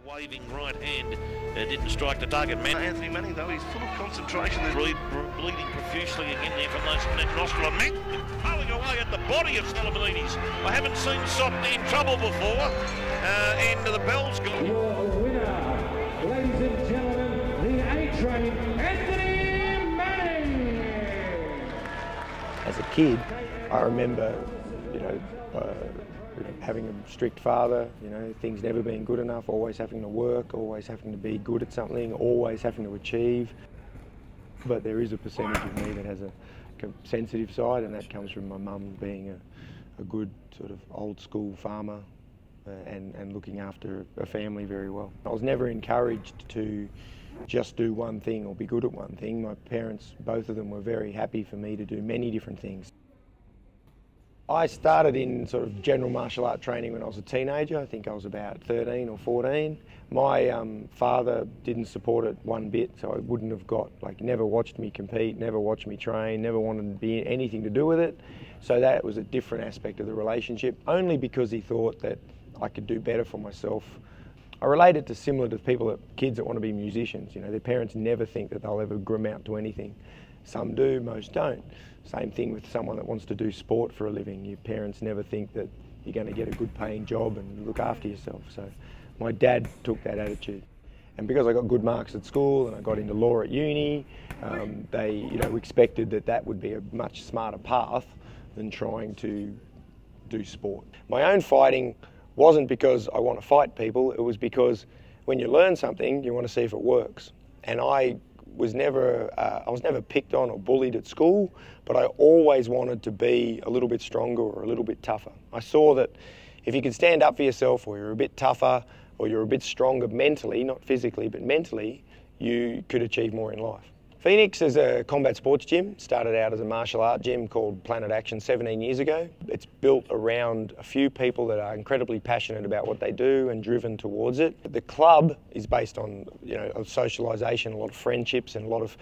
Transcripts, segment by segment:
waving right hand didn't strike the target. Anthony Manning, though, he's full of concentration. Bleeding profusely again there from that nostril. And pulling away at the body of Salaminides. I haven't seen Soft in trouble before. And the bell's gone. Your winner, ladies and gentlemen, the A-Train, Anthony Manning. As a kid, I remember, having a strict father, things never being good enough, always having to work, always having to be good at something, always having to achieve. But there is a percentage of me that has a sensitive side, and that comes from my mum being a good sort of old school farmer and looking after a family very well. I was never encouraged to just do one thing or be good at one thing. My parents, both of them, were very happy for me to do many different things. I started in sort of general martial art training when I was a teenager. I think I was about 13 or 14. My father didn't support it one bit, so I wouldn't have never watched me compete, never watched me train, never wanted to be anything to do with it. So that was a different aspect of the relationship, only because he thought that I could do better for myself. I relate it to similar to kids that want to be musicians. Their parents never think that they'll ever amount to anything. Some do, most don't. Same thing with someone that wants to do sport for a living. Your parents never think that you're going to get a good paying job and look after yourself. So my dad took that attitude. And because I got good marks at school and I got into law at uni, they expected that would be a much smarter path than trying to do sport. My own fighting wasn't because I want to fight people, it was because when you learn something, you want to see if it works. And I was never picked on or bullied at school, but I always wanted to be a little bit stronger or a little bit tougher. I saw that if you could stand up for yourself, or you're a bit tougher, or you're a bit stronger mentally, not physically, but mentally, you could achieve more in life. Phoenix is a combat sports gym. Started out as a martial art gym called Planet Action 17 years ago. It's built around a few people that are incredibly passionate about what they do and driven towards it. The club is based on socialisation, a lot of friendships and a lot of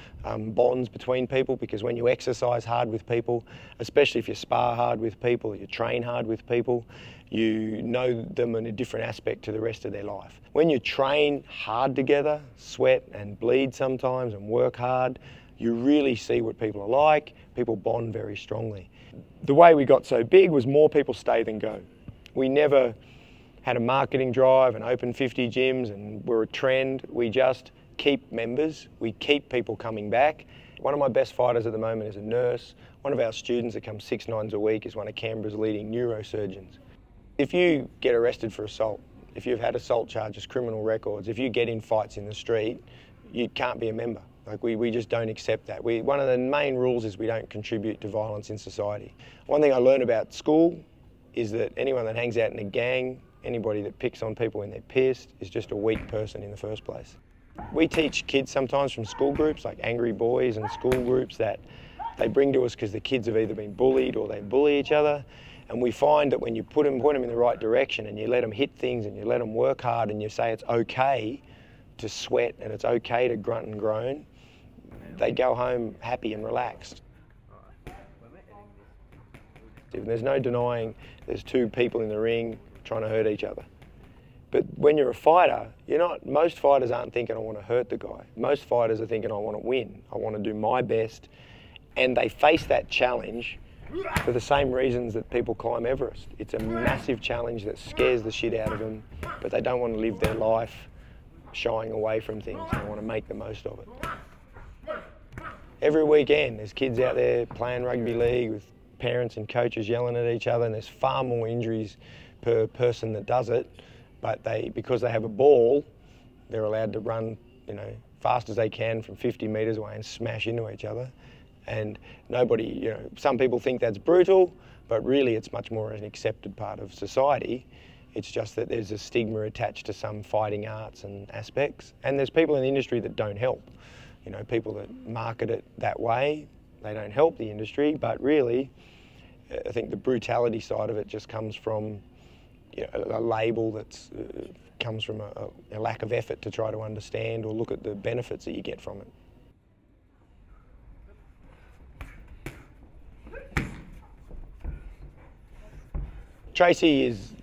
bonds between people, because when you exercise hard with people, especially if you spar hard with people, you train hard with people, you know them in a different aspect to the rest of their life. When you train hard together, sweat and bleed sometimes and work hard, you really see what people are like. People bond very strongly. The way we got so big was more people stay than go. We never had a marketing drive and opened 50 gyms and we're a trend. We just keep members. We keep people coming back. One of my best fighters at the moment is a nurse. One of our students that comes 6 nights a week is one of Canberra's leading neurosurgeons. If you get arrested for assault, if you've had assault charges, criminal records, if you get in fights in the street, you can't be a member. We just don't accept that. One of the main rules is we don't contribute to violence in society. One thing I learned about school is that anyone that hangs out in a gang, anybody that picks on people when they're pissed, is just a weak person in the first place. We teach kids sometimes from school groups, like angry boys and school groups, that they bring to us because the kids have either been bullied or they bully each other. And we find that when you put them in the right direction and you let them hit things and you let them work hard and you say it's okay to sweat and it's okay to grunt and groan, they go home happy and relaxed. There's no denying there's two people in the ring trying to hurt each other. But when you're a fighter, most fighters aren't thinking I want to hurt the guy. Most fighters are thinking I want to win, I want to do my best. And they face that challenge for the same reasons that people climb Everest. It's a massive challenge that scares the shit out of them, but they don't want to live their life shying away from things. They want to make the most of it. Every weekend there's kids out there playing rugby league with parents and coaches yelling at each other, and there's far more injuries per person that does it, but because they have a ball, they're allowed to run fast as they can from 50 metres away and smash into each other. And nobody, some people think that's brutal, but really it's much more an accepted part of society. It's just that there's a stigma attached to some fighting arts and aspects. And there's people in the industry that don't help. People that market it that way, they don't help the industry, but really, I think the brutality side of it just comes from a label that comes from a lack of effort to try to understand or look at the benefits that you get from it. Tracy is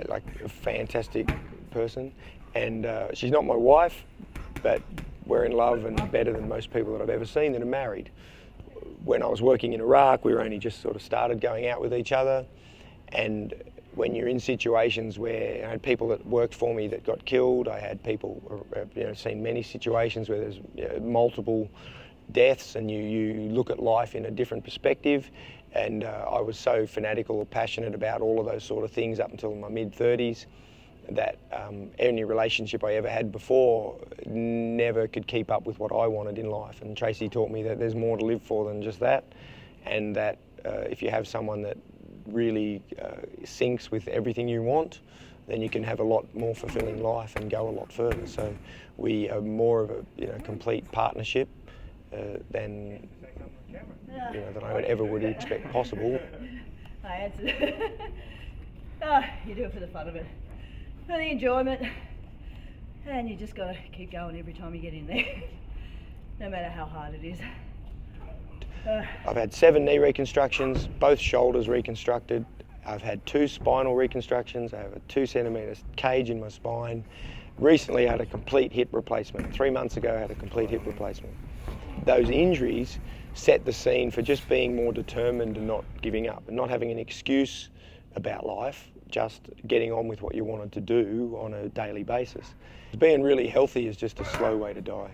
like a fantastic person. And she's not my wife, but we're in love and better than most people that I've ever seen that are married. When I was working in Iraq, we were only just sort of started going out with each other. And when you're in situations where I had people that worked for me that got killed, I had people, seen many situations where there's multiple deaths, and you look at life in a different perspective. And I was so fanatical or passionate about all of those sort of things up until my mid-30s that any relationship I ever had before never could keep up with what I wanted in life. And Tracy taught me that there's more to live for than just that, and that if you have someone that really syncs with everything you want, then you can have a lot more fulfilling life and go a lot further. So we are more of a complete partnership than than I would expect possible. I answered. You do it for the fun of it, for the enjoyment, and you just got to keep going every time you get in there, no matter how hard it is. I've had 7 knee reconstructions, both shoulders reconstructed. I've had 2 spinal reconstructions. I have a 2 centimetre cage in my spine. Recently I had a complete hip replacement. 3 months ago I had a complete hip replacement. Those injuries set the scene for just being more determined and not giving up and not having an excuse about life, just getting on with what you wanted to do on a daily basis. Being really healthy is just a slow way to die.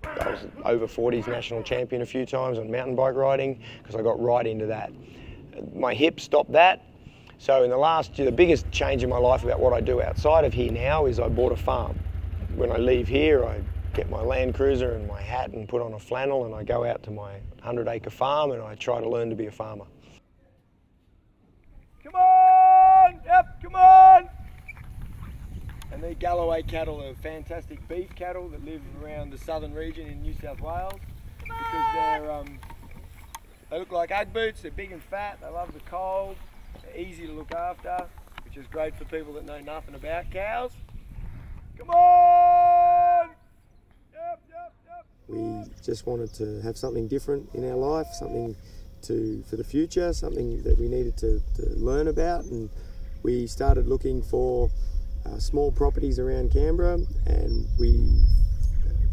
I was over 40s national champion a few times on mountain bike riding because I got right into that. My hip stopped that. So in the last year, the biggest change in my life about what I do outside of here now is I bought a farm. When I leave here, I get my Land Cruiser and my hat and put on a flannel, and I go out to my 100-acre farm and I try to learn to be a farmer. Come on! Yep, come on! And the Galloway cattle are fantastic beef cattle that live around the southern region in New South Wales because they look like Ugg boots, they're big and fat, they love the cold, they're easy to look after, which is great for people that know nothing about cows. Come on! Yep, yep, yep. We just wanted to have something different in our life, something for the future, something that we needed to learn about, and we started looking for small properties around Canberra, and we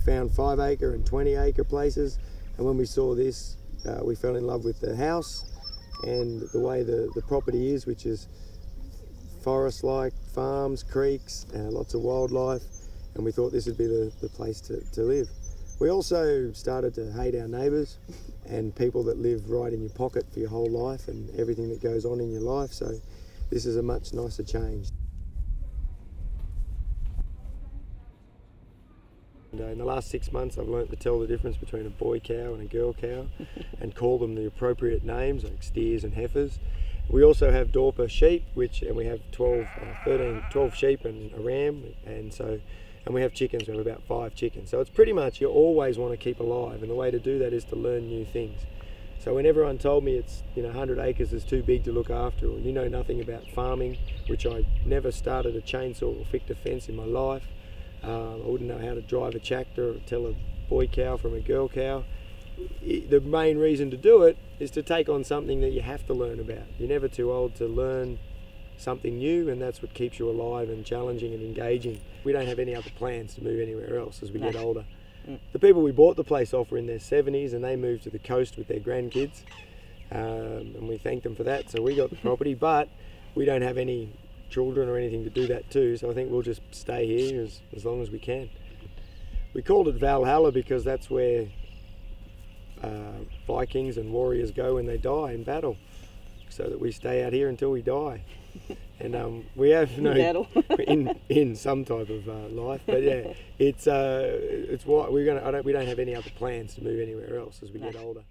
found 5-acre and 20-acre places, and when we saw this we fell in love with the house and the way the property is, which is forest-like, farms, creeks, lots of wildlife, and we thought this would be the place to live. We also started to hate our neighbours and people that live right in your pocket for your whole life and everything that goes on in your life, so this is a much nicer change. In the last 6 months I've learnt to tell the difference between a boy cow and a girl cow and call them the appropriate names like steers and heifers. We also have Dorper sheep, and we have 12 sheep and a ram, and we have chickens. We have about 5 chickens. So it's pretty much you always want to keep alive, and the way to do that is to learn new things. So when everyone told me it's 100 acres is too big to look after, or you know nothing about farming, which I never started a chainsaw or fixed a fence in my life. I wouldn't know how to drive a tractor or tell a boy cow from a girl cow. The main reason to do it is to take on something that you have to learn about. You're never too old to learn something new, and that's what keeps you alive and challenging and engaging. We don't have any other plans to move anywhere else as we get older. The people we bought the place off were in their 70s, and they moved to the coast with their grandkids, and we thanked them for that. So we got the property, but we don't have any children or anything to do that too, so I think we'll just stay here as long as we can. We called it Valhalla because that's where Vikings and warriors go when they die in battle, so that we stay out here until we die. And we have no in some type of life, but yeah, it's what we don't have any other plans to move anywhere else as we get older.